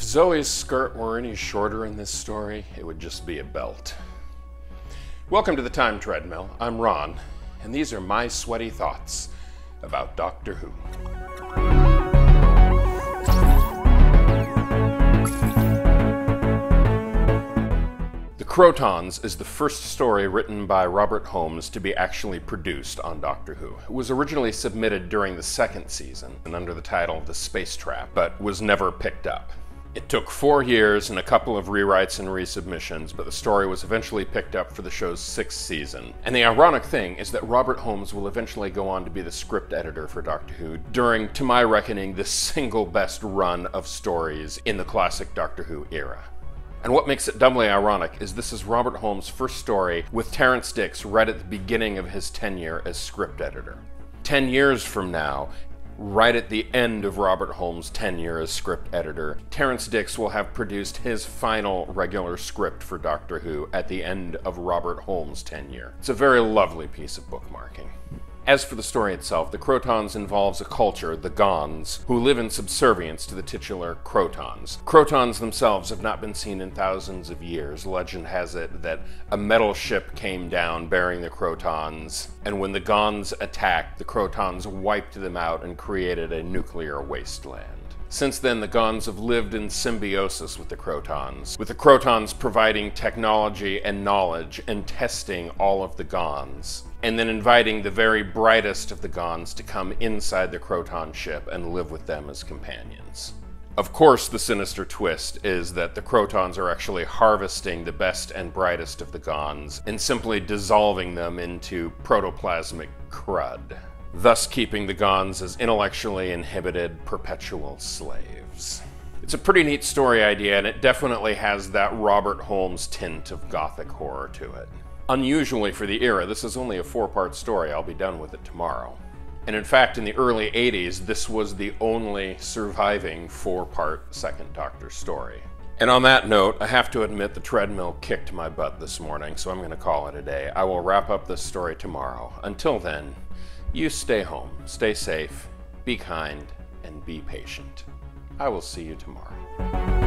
Zoe's skirt were any shorter in this story, it would just be a belt. Welcome to the Time Treadmill. I'm Ron, and these are my sweaty thoughts about Doctor Who. The Krotons is the first story written by Robert Holmes to be actually produced on Doctor Who. It was originally submitted during the second season and under the title The Space Trap, but was never picked up. It took 4 years and a couple of rewrites and resubmissions, but the story was eventually picked up for the show's 6th season. And the ironic thing is that Robert Holmes will eventually go on to be the script editor for Doctor Who during, to my reckoning, the single best run of stories in the classic Doctor Who era. And what makes it doubly ironic is this is Robert Holmes' first story with Terrance Dicks right at the beginning of his tenure as script editor. 10 years from now, right at the end of Robert Holmes' tenure as script editor, Terrance Dicks will have produced his final regular script for Doctor Who at the end of Robert Holmes' tenure. It's a very lovely piece of bookmarking. As for the story itself, the Krotons involves a culture, the Gons, who live in subservience to the titular Krotons. Krotons themselves have not been seen in thousands of years. Legend has it that a metal ship came down bearing the Krotons, and when the Gons attacked, the Krotons wiped them out and created a nuclear wasteland. Since then, the Gons have lived in symbiosis with the Krotons providing technology and knowledge and testing all of the Gons, and then inviting the very brightest of the Gons to come inside the Kroton ship and live with them as companions. Of course, the sinister twist is that the Krotons are actually harvesting the best and brightest of the Gons and simply dissolving them into protoplasmic crud, thus keeping the Gons as intellectually inhibited, perpetual slaves. It's a pretty neat story idea, and it definitely has that Robert Holmes tint of gothic horror to it. Unusually for the era, this is only a 4-part story. I'll be done with it tomorrow. And in fact, in the early 80s, this was the only surviving 4-part Second Doctor story. And on that note, I have to admit the treadmill kicked my butt this morning, so I'm going to call it a day. I will wrap up this story tomorrow. Until then, you stay home, stay safe, be kind, and be patient. I will see you tomorrow.